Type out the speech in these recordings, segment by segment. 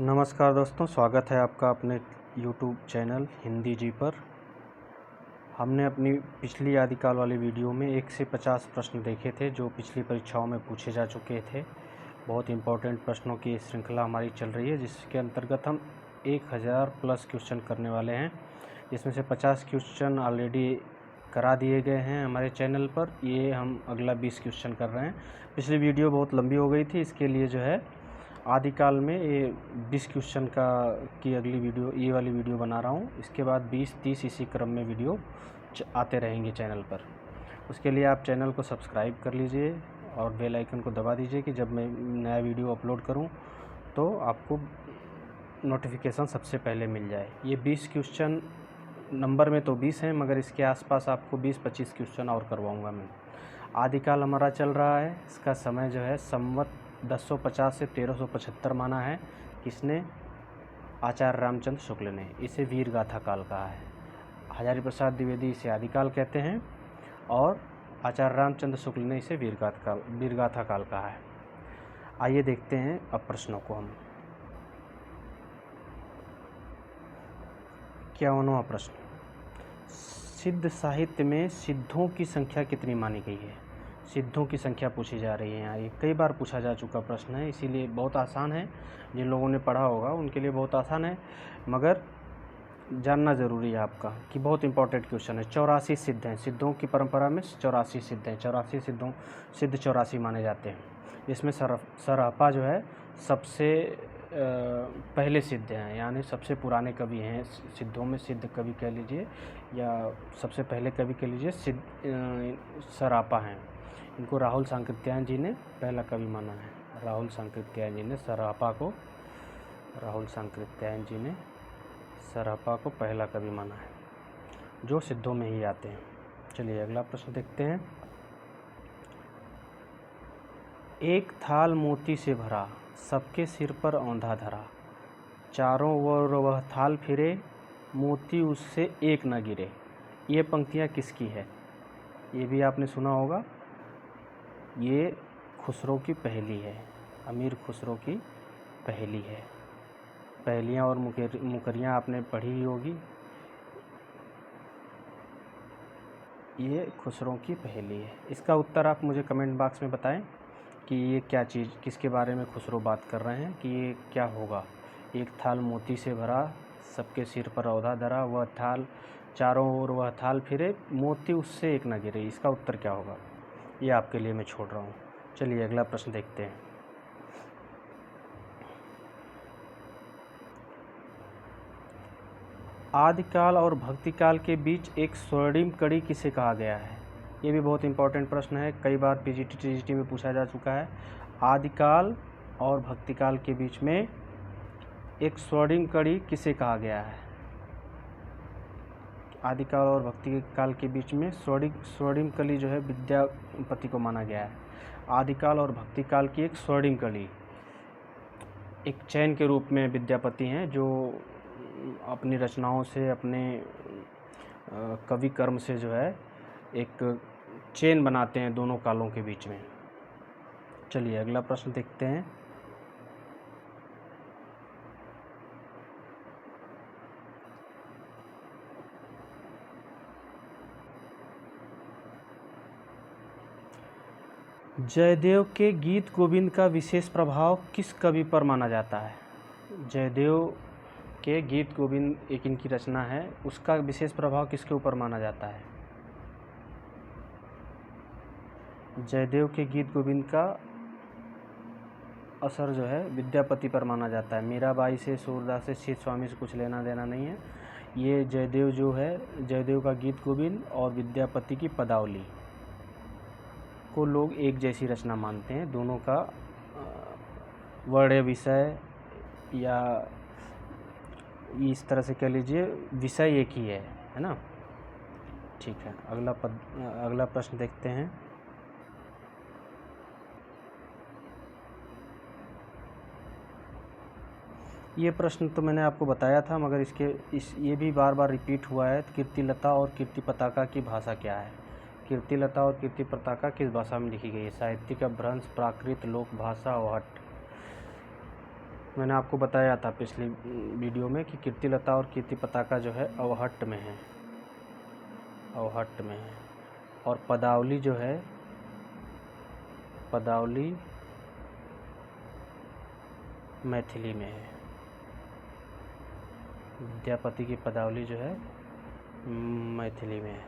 नमस्कार दोस्तों, स्वागत है आपका अपने YouTube चैनल हिंदी जी पर। हमने अपनी पिछली आदिकाल वाली वीडियो में 1 से 50 प्रश्न देखे थे जो पिछली परीक्षाओं में पूछे जा चुके थे। बहुत इम्पोर्टेंट प्रश्नों की श्रृंखला हमारी चल रही है, जिसके अंतर्गत हम 1000 प्लस क्वेश्चन करने वाले हैं, जिसमें से 50 क्वेश्चन ऑलरेडी करा दिए गए हैं हमारे चैनल पर। ये हम अगला 20 क्वेश्चन कर रहे हैं। पिछली वीडियो बहुत लंबी हो गई थी, इसके लिए जो है आदिकाल में ये 20 क्वेश्चन की अगली वीडियो, ये वाली वीडियो बना रहा हूँ। इसके बाद 20-30 इसी क्रम में वीडियो आते रहेंगे चैनल पर। उसके लिए आप चैनल को सब्सक्राइब कर लीजिए और बेल आइकन को दबा दीजिए कि जब मैं नया वीडियो अपलोड करूँ तो आपको नोटिफिकेशन सबसे पहले मिल जाए। ये 20 क्वेश्चन नंबर में तो 20 हैं, मगर इसके आसपास आपको 20-25 क्वेश्चन और करवाऊँगा मैं। आदिकाल हमारा चल रहा है, इसका समय जो है संवत 1050 से 1375 माना है। किसने? आचार्य रामचंद्र शुक्ल ने। इसे वीर गाथा काल कहा है। हजारी प्रसाद द्विवेदी इसे आदिकाल कहते हैं और आचार्य रामचंद्र शुक्ल ने इसे वीर गाथा काल कहा है। आइए देखते हैं अब प्रश्नों को हम। 51वां प्रश्न, सिद्ध साहित्य में सिद्धों की संख्या कितनी मानी गई है? सिद्धों की संख्या पूछी जा रही है यहाँ। ये कई बार पूछा जा चुका प्रश्न है, इसीलिए बहुत आसान है। जिन लोगों ने पढ़ा होगा उनके लिए बहुत आसान है, मगर जानना ज़रूरी है आपका कि बहुत इंपॉर्टेंट क्वेश्चन है। 84 सिद्ध हैं। सिद्धों की परंपरा में 84 सिद्ध हैं। 84 सिद्ध 84 माने जाते हैं। इसमें सरहपा जो है सबसे पहले सिद्ध हैं, यानी सबसे पुराने कवि हैं सिद्धों में। सिद्ध कवि कह लीजिए या सबसे पहले कवि कह लीजिए, सरहपा हैं। इनको राहुल सांकृत्यायन जी ने पहला कवि माना है। राहुल सांकृत्यायन जी ने सरहपा को पहला कवि माना है, जो सिद्धों में ही आते हैं। चलिए अगला प्रश्न देखते हैं। एक थाल मोती से भरा, सबके सिर पर औंधा धरा, चारों ओर वह थाल फिरे, मोती उससे एक न गिरे। ये पंक्तियाँ किसकी है? ये भी आपने सुना होगा। ये खुसरो की पहेली है, अमीर खुसरो की पहेली है। पहेलियाँ और मुकरियाँ आपने पढ़ी ही होगी। ये खुसरो की पहेली है। इसका उत्तर आप मुझे कमेंट बॉक्स में बताएं कि ये क्या चीज़, किसके बारे में खुसरो बात कर रहे हैं, कि ये क्या होगा। एक थाल मोती से भरा, सबके सिर पर औंधा धरा, वह थाल चारों ओर वह थाल फिरे, मोती उससे एक न गिरे। इसका उत्तर क्या होगा, ये आपके लिए मैं छोड़ रहा हूँ। चलिए अगला प्रश्न देखते हैं। आदिकाल और भक्तिकाल के बीच एक स्वर्णिम कड़ी किसे कहा गया है? ये भी बहुत इंपॉर्टेंट प्रश्न है, कई बार पीजीटी टीजीटी में पूछा जा चुका है। आदिकाल और भक्तिकाल के बीच में एक स्वर्णिम कड़ी किसे कहा गया है? आदिकाल और भक्तिकाल के बीच में स्वर्णिम कली जो है विद्यापति को माना गया है। आदिकाल और भक्तिकाल की एक स्वर्णिम कली, एक चैन के रूप में विद्यापति हैं, जो अपनी रचनाओं से, अपने कवि कर्म से जो है एक चेन बनाते हैं दोनों कालों के बीच में। चलिए अगला प्रश्न देखते हैं। जयदेव के गीत गोविंद का विशेष प्रभाव किस कवि पर माना जाता है? जयदेव के गीत गोविंद एक इनकी रचना है, उसका विशेष प्रभाव किसके ऊपर माना जाता है? जयदेव के गीत गोविंद का असर जो है विद्यापति पर माना जाता है। मीराबाई से, सूरदास से, शीत स्वामी से कुछ लेना देना नहीं है। ये जयदेव जो है, जयदेव का गीत गोविंद और विद्यापति की पदावली को लोग एक जैसी रचना मानते हैं। दोनों का वर्ण विषय या इस तरह से कह लीजिए, विषय एक ही है ना। ठीक है, अगला प्रश्न देखते हैं। ये प्रश्न तो मैंने आपको बताया था, मगर ये भी बार बार रिपीट हुआ है। कीर्तिलता और कीर्ति पताका की भाषा क्या है? कीर्तिलता और कीर्ति पताका किस भाषा में लिखी गई है? साहित्यिक, अपभ्रंश, प्राकृत, लोक भाषा, वहट। मैंने आपको बताया था पिछली वीडियो में कि कीर्तिलता और कीर्ति पताका जो है अवहट्ट में है, अवहट्ट में है। और पदावली जो है, पदावली मैथिली में है। विद्यापति की पदावली जो है मैथिली में है।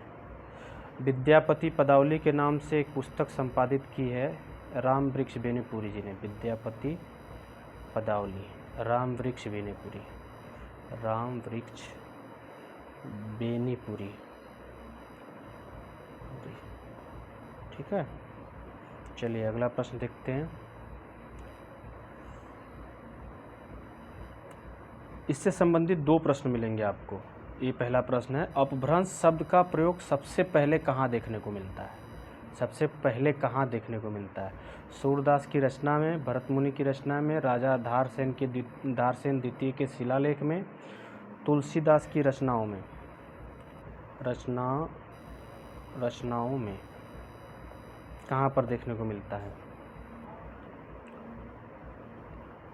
विद्यापति पदावली के नाम से एक पुस्तक संपादित की है राम वृक्ष बेनीपुरी जी ने। विद्यापति पदावली, राम वृक्ष बेनीपुरी, राम वृक्ष बेनीपुरी, ठीक है। चलिए अगला प्रश्न देखते हैं। इससे संबंधित दो प्रश्न मिलेंगे आपको। ये पहला प्रश्न है, अपभ्रंश शब्द का प्रयोग सबसे पहले कहाँ देखने को मिलता है? सबसे पहले कहाँ देखने को मिलता है? सूरदास की रचना में, भरत मुनि की रचना में, राजा धारसेन द्वितीय के शिलालेख में, तुलसीदास की रचनाओं में, रचनाओं में कहाँ पर देखने को मिलता है?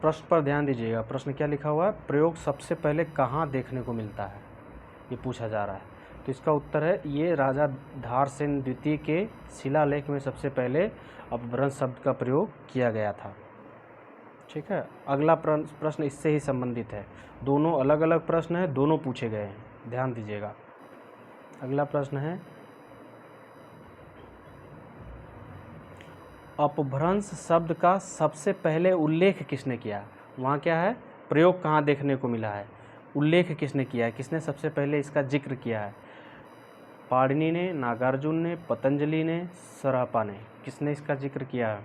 प्रश्न पर ध्यान दीजिएगा। प्रश्न क्या लिखा हुआ है? प्रयोग सबसे पहले कहाँ देखने को मिलता है, ये पूछा जा रहा है। तो इसका उत्तर है ये राजा धारसेन द्वितीय के शिलालेख में सबसे पहले अपभ्रंश शब्द का प्रयोग किया गया था, ठीक है। अगला प्रश्न इससे ही संबंधित है। दोनों अलग अलग प्रश्न हैं, दोनों पूछे गए हैं, ध्यान दीजिएगा। अगला प्रश्न है, अपभ्रंश शब्द का सबसे पहले उल्लेख किसने किया? वहाँ क्या है? प्रयोग कहाँ देखने को मिला है, उल्लेख किसने किया है, किसने सबसे पहले इसका जिक्र किया है? पाणिनि ने, नागार्जुन ने, पतंजलि ने, सरापा ने, किसने इसका जिक्र किया है?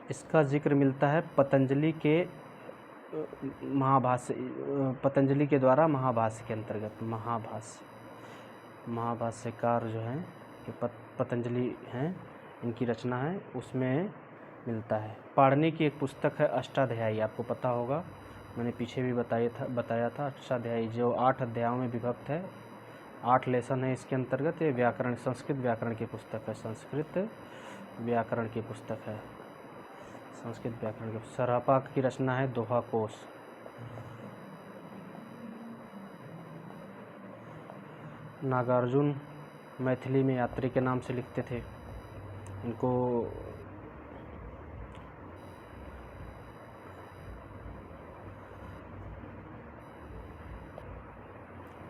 इसका जिक्र मिलता है पतंजलि के महाभाष्य, पतंजलि के द्वारा महाभाष्य के अंतर्गत। महाभाष्यकार जो हैं कि पतंजलि हैं, इनकी रचना है, उसमें मिलता है। पाणिनि की एक पुस्तक है अष्टाध्यायी, आपको पता होगा, मैंने पीछे भी बताया था। अष्टाध्यायी जो 8 अध्यायों में विभक्त है, 8 लेसन है इसके अंतर्गत। ये व्याकरण, संस्कृत व्याकरण की पुस्तक है, संस्कृत व्याकरण की पुस्तक है, संस्कृत व्याकरण की। सरापा की रचना है दोहा कोश। नागार्जुन मैथिली में यात्री के नाम से लिखते थे।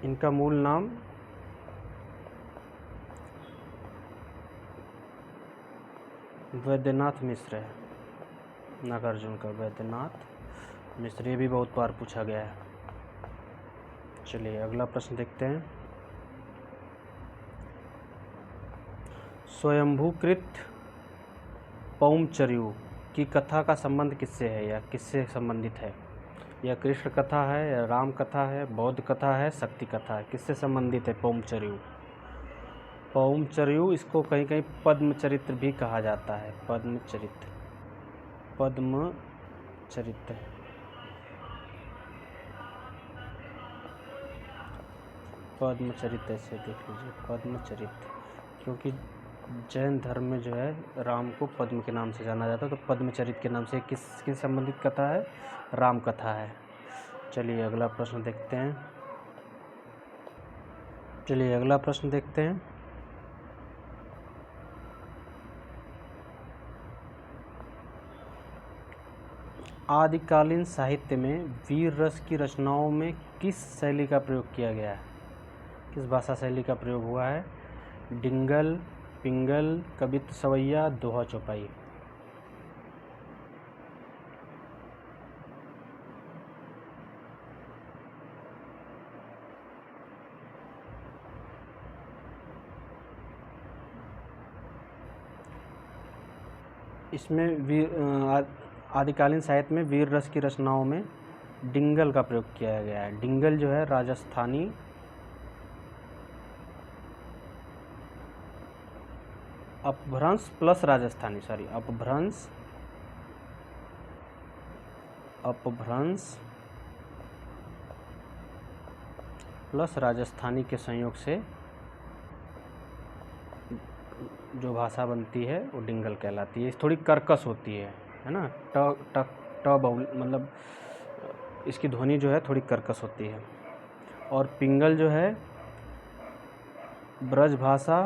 इनका मूल नाम वैद्यनाथ मिश्र है। नागार्जुन का वैद्यनाथ मिश्र, ये भी बहुत बार पूछा गया है। चलिए अगला प्रश्न देखते हैं। स्वयंभूकृत पौमचर्यु की कथा का संबंध किससे है या किससे संबंधित है? यह कृष्ण कथा है या राम कथा है, बौद्ध कथा है, शक्ति कथा है? किससे संबंधित है पौमचर्यु? पौमचर्यु इसको कहीं कहीं पद्मचरित्र भी कहा जाता है। पद्मचरित्र, पद्मचरित्र, पद्मचरित्र ऐसे देख लीजिए, पद्मचरित्र, क्योंकि जैन धर्म में जो है राम को पद्म के नाम से जाना जाता है, तो पद्मचरित्र के नाम से किसके संबंधित कथा है? राम कथा है। चलिए अगला प्रश्न देखते हैं। आदिकालीन साहित्य में वीर रस की रचनाओं में किस शैली का प्रयोग किया गया है? किस भाषा शैली का प्रयोग हुआ है? डिंगल, पिंगल, कवित्त सवैया, दोहा चौपाई? इसमें आदिकालीन साहित्य में वीर रस की रचनाओं में डिंगल का प्रयोग किया गया है। डिंगल जो है राजस्थानी अपभ्रंश प्लस राजस्थानी, अपभ्रंश प्लस राजस्थानी के संयोग से जो भाषा बनती है वो डिंगल कहलाती है। थोड़ी कर्कश होती है ना। ट ट ट बाउल मतलब इसकी ध्वनि जो है थोड़ी कर्कश होती है। और पिंगल जो है ब्रज भाषा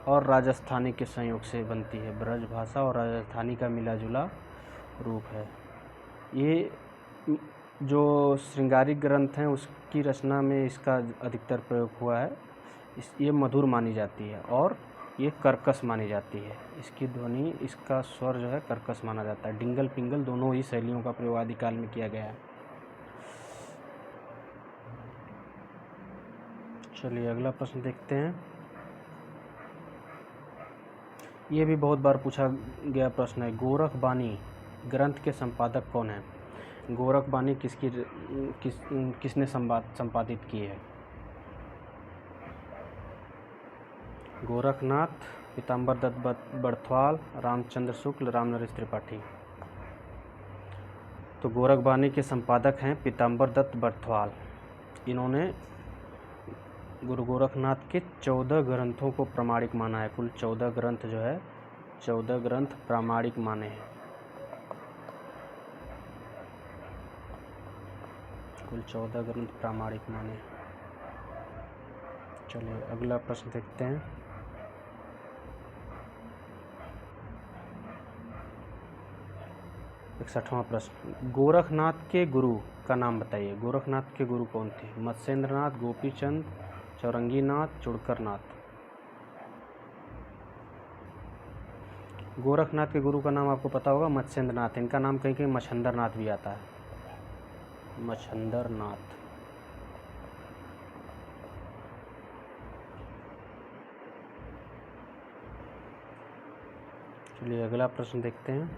और राजस्थानी के संयोग से बनती है। ब्रज भाषा और राजस्थानी का मिला जुला रूप है। ये जो श्रृंगारिक ग्रंथ हैं उसकी रचना में इसका अधिकतर प्रयोग हुआ है। ये मधुर मानी जाती है और ये कर्कश मानी जाती है। इसकी ध्वनि, इसका स्वर जो है कर्कश माना जाता है। डिंगल पिंगल दोनों ही शैलियों का प्रयोग आदिकाल में किया गया है। चलिए अगला प्रश्न देखते हैं। ये भी बहुत बार पूछा गया प्रश्न है। गोरखबानी ग्रंथ के संपादक कौन है? गोरखबानी किसने संपादित की है? गोरखनाथ, पीताम्बर दत्त बड़थवाल, रामचंद्र शुक्ल, रामनरेश त्रिपाठी। तो गोरखबानी के संपादक हैं पीताम्बर दत्त बड़थवाल। इन्होंने गुरु गोरखनाथ के 14 ग्रंथों को प्रामाणिक माना है। कुल 14 ग्रंथ जो है 14 ग्रंथ प्रामाणिक माने हैं। कुल 14 ग्रंथ प्रामाणिक माने। चलिए अगला प्रश्न देखते हैं। इकसठवां प्रश्न। गोरखनाथ के गुरु का नाम बताइए। गोरखनाथ के गुरु कौन थे? मत्स्येंद्रनाथ, गोपीचंद, चौरंगीनाथ, चुड़करनाथ। गोरखनाथ के गुरु का नाम आपको पता होगा मत्स्येंद्रनाथ। इनका नाम कहीं कहीं मच्छंदरनाथ भी आता है। मच्छंदरनाथ। चलिए अगला प्रश्न देखते हैं।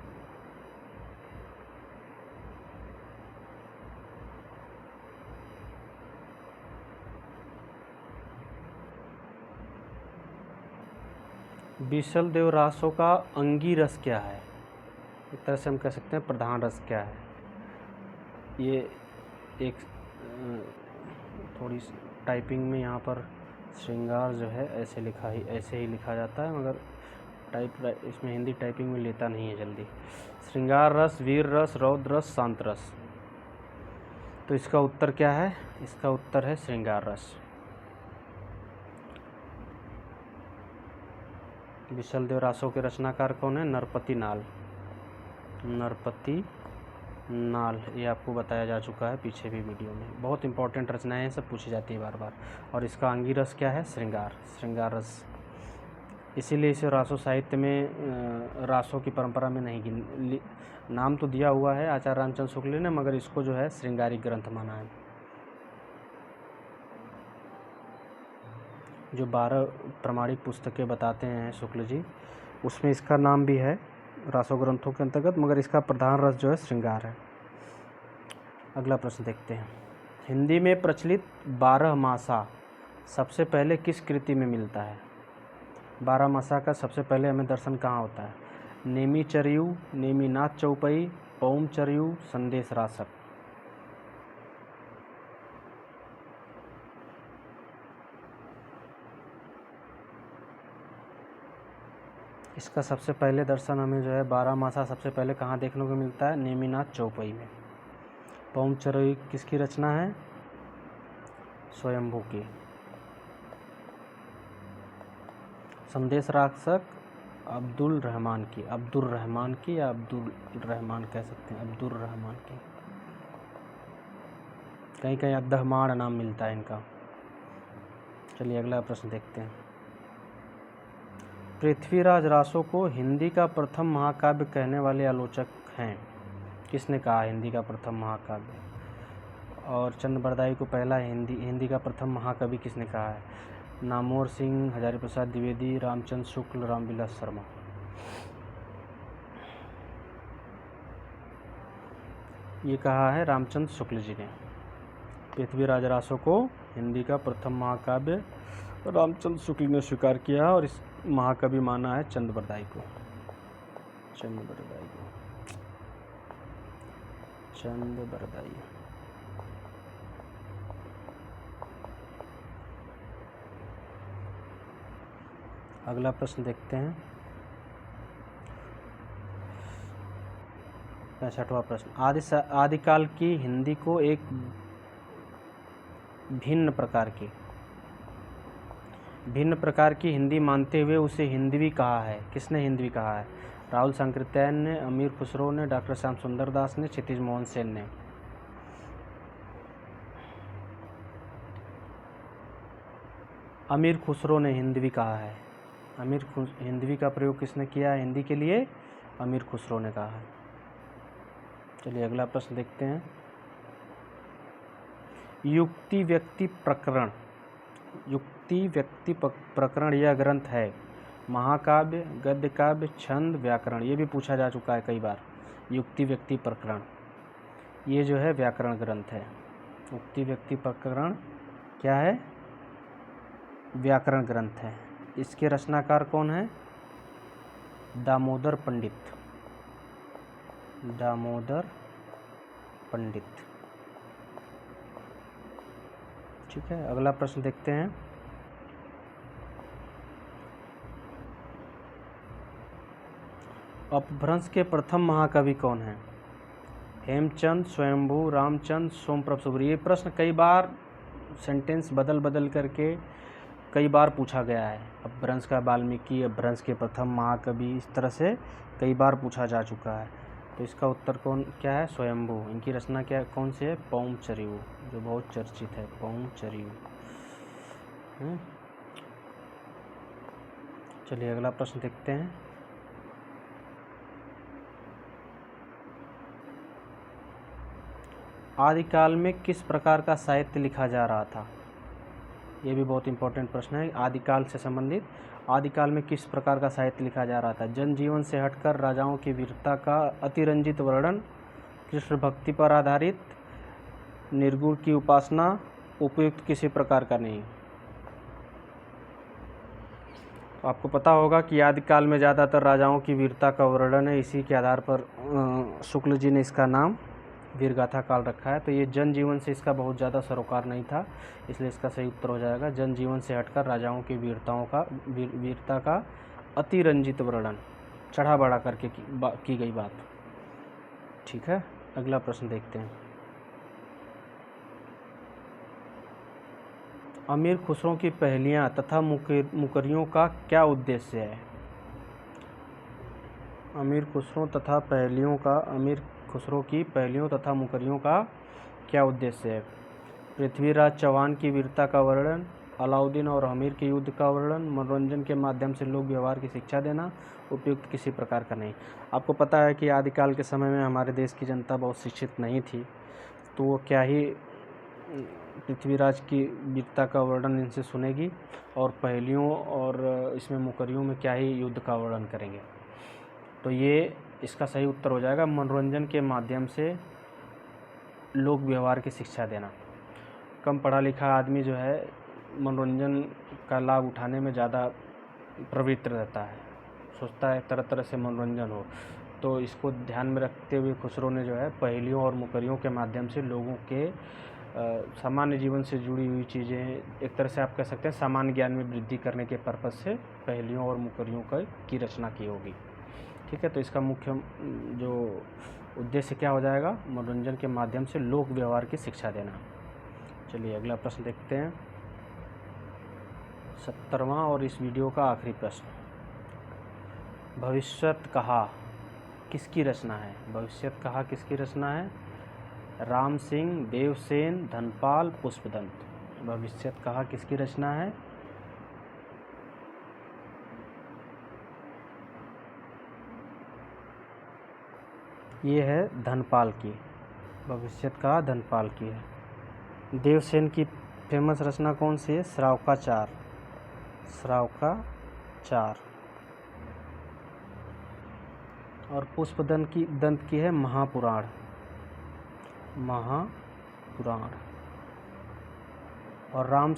बीसल देव रासों का अंगी रस क्या है? एक तरह से हम कह सकते हैं प्रधान रस क्या है। ये एक थोड़ी टाइपिंग में यहाँ पर श्रृंगार जो है ऐसे ही लिखा जाता है, मगर इसमें हिंदी टाइपिंग में लेता नहीं है जल्दी। श्रृंगार रस, वीर रस, रौद्र रस, शांत रस। तो इसका उत्तर क्या है? इसका उत्तर है श्रृंगार रस। विशल देव रासों के रचनाकार कौन है? नरपति नाल। नरपति नाल, ये आपको बताया जा चुका है पीछे भी वीडियो में। बहुत इंपॉर्टेंट रचनाएं हैं, सब पूछी जाती है बार बार। और इसका अंगी रस क्या है? श्रृंगार रस। इसीलिए इसे रासो साहित्य में रासों की परंपरा में नहीं नाम तो दिया हुआ है आचार्य रामचंद्र शुक्ल ने, मगर इसको जो है श्रृंगारिक ग्रंथ माना है। जो 12 प्रामाणिक पुस्तकें बताते हैं शुक्ल जी, उसमें इसका नाम भी है रासो ग्रंथों के अंतर्गत, मगर इसका प्रधान रस जो है श्रृंगार है। अगला प्रश्न देखते हैं। हिंदी में प्रचलित 12 मासा सबसे पहले किस कृति में मिलता है? 12 मासा का सबसे पहले हमें दर्शन कहाँ होता है? नेमी चरयू, नेमीनाथ चौपई, पौम चरयू, संदेश रासक। इसका सबसे पहले दर्शन हमें जो है 12 मासा सबसे पहले कहाँ देखने को मिलता है? नेमीनाथ चौपई में। पौम चरयू किसकी रचना है? स्वयंभू की। संदेश रासक अब्दुल रहमान की या अब्दुल रहमान कह सकते हैं, अब्दुल रहमान की। कहीं कहीं अद्दहमाण नाम मिलता है इनका। चलिए अगला प्रश्न देखते हैं। पृथ्वीराज रासो को हिंदी का प्रथम महाकाव्य कहने वाले आलोचक हैं? किसने कहा हिंदी का प्रथम महाकाव्य? और चंद बरदाई को पहला हिंदी का प्रथम महाकवि किसने कहा है? नामवर सिंह, हजारी प्रसाद द्विवेदी, रामचंद्र शुक्ल, रामविलास शर्मा। ये कहा है रामचंद्र शुक्ल जी ने। पृथ्वीराज रासो को हिंदी का प्रथम महाकाव्य रामचंद्र शुक्ल ने स्वीकार किया और इस महाकवि माना है चंद बरदाई को। चंद बरदाई। अगला प्रश्न देखते हैं। 65वां प्रश्न, आदिकाल की हिंदी को एक भिन्न प्रकार की हिंदी मानते हुए उसे हिंदवी कहा है। किसने हिंदवी कहा है? राहुल सांकृत्यायन ने, अमीर खुसरो ने, डॉक्टर श्याम सुंदर दास ने, क्षितिज मोहन सेन ने। अमीर खुसरो ने हिंदवी कहा है। हिंदवी का प्रयोग किसने किया है हिंदी के लिए? अमीर खुसरो ने कहा है। चलिए अगला प्रश्न देखते हैं। युक्ति व्यक्ति प्रकरण यह ग्रंथ है महाकाव्य, गद्य काव्य, छंद, व्याकरण। ये भी पूछा जा चुका है कई बार। युक्ति व्यक्ति प्रकरण ये जो है व्याकरण ग्रंथ है। युक्ति व्यक्ति प्रकरण क्या है? व्याकरण ग्रंथ है। इसके रचनाकार कौन है? दामोदर पंडित। ठीक है, अगला प्रश्न देखते हैं। अपभ्रंश के प्रथम महाकवि कौन है? हेमचंद, स्वयंभू, रामचंद्र, सोमप्रभ सुब्रह। ये प्रश्न कई बार सेंटेंस बदल करके कई बार पूछा गया है। अपभ्रंश का वाल्मीकि, अपभ्रंश के प्रथम महाकवि, इस तरह से कई बार पूछा जा चुका है। तो इसका उत्तर क्या है? स्वयंभू। इनकी रचना कौन सी है? पौंचर्यू, जो बहुत चर्चित है। पौंचर्यू। चलिए अगला प्रश्न देखते हैं। आदिकाल में किस प्रकार का साहित्य लिखा जा रहा था? ये भी बहुत इंपॉर्टेंट प्रश्न है। आदिकाल से संबंधित आदिकाल में किस प्रकार का साहित्य लिखा जा रहा था? जनजीवन से हटकर राजाओं की वीरता का अतिरंजित वर्णन, कृष्ण भक्ति पर आधारित, निर्गुण की उपासना, उपयुक्त किसी प्रकार का नहीं। आपको पता होगा कि आदिकाल में ज़्यादातर राजाओं की वीरता का वर्णन है। इसी के आधार पर शुक्ल जी ने इसका नाम वीरगाथा काल रखा है। तो ये जनजीवन से इसका बहुत ज़्यादा सरोकार नहीं था, इसलिए इसका सही उत्तर हो जाएगा जनजीवन से हटकर राजाओं की वीरता का अतिरंजित वर्णन, चढ़ा बढ़ा करके की गई बात। ठीक है, अगला प्रश्न देखते हैं। अमीर खुसरो की पहेलियाँ तथा मुकरियों का क्या उद्देश्य है? अमीर खुसरो की पहेलियों तथा मुकरियों का क्या उद्देश्य है? पृथ्वीराज चौहान की वीरता का वर्णन, अलाउद्दीन और हमीर के युद्ध का वर्णन, मनोरंजन के माध्यम से लोक व्यवहार की शिक्षा देना, उपयुक्त किसी प्रकार का नहीं। आपको पता है कि आदिकाल के समय में हमारे देश की जनता बहुत शिक्षित नहीं थी, तो वो क्या ही पृथ्वीराज की वीरता का वर्णन इनसे सुनेगी, और पहेलियों और इसमें मुकरियों में क्या ही युद्ध का वर्णन करेंगे। तो ये इसका सही उत्तर हो जाएगा मनोरंजन के माध्यम से लोक व्यवहार की शिक्षा देना। कम पढ़ा लिखा आदमी जो है मनोरंजन का लाभ उठाने में ज़्यादा प्रवृत्त रहता है, सोचता है तरह तरह से मनोरंजन हो। तो इसको ध्यान में रखते हुए खुसरो ने जो है पहेलियों और मुकरियों के माध्यम से लोगों के सामान्य जीवन से जुड़ी हुई चीज़ें, एक तरह से आप कह सकते हैं सामान्य ज्ञान में वृद्धि करने के पर्पज़ से पहेलियों और मुकरियों की रचना की होगी। ठीक है, तो इसका मुख्य जो उद्देश्य क्या हो जाएगा? मनोरंजन के माध्यम से लोक व्यवहार की शिक्षा देना। चलिए अगला प्रश्न देखते हैं, 70वां और इस वीडियो का आखिरी प्रश्न। भविष्यत कहा किसकी रचना है? भविष्यत कहा किसकी रचना है? राम सिंह, देवसेन, धनपाल, पुष्पदंत। भविष्यत कहा किसकी रचना है? ये है धनपाल की। भविष्यत कहा धनपाल की है। देवसेन की फेमस रचना कौन सी है? श्रावकाचार। और पुष्पदंत की है महापुराण। और राम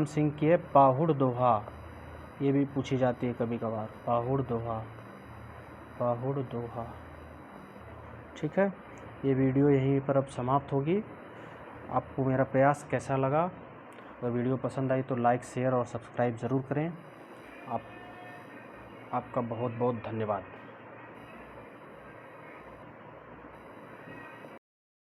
सिंह की है पाहुड़ दोहा। ये भी पूछी जाती है कभी कभार, पाहुड़ दोहा। ठीक है, ये वीडियो यहीं पर अब समाप्त होगी। आपको मेरा प्रयास कैसा लगा? अगर वीडियो पसंद आई तो लाइक, शेयर और सब्सक्राइब ज़रूर करें। आप आपका बहुत बहुत धन्यवाद।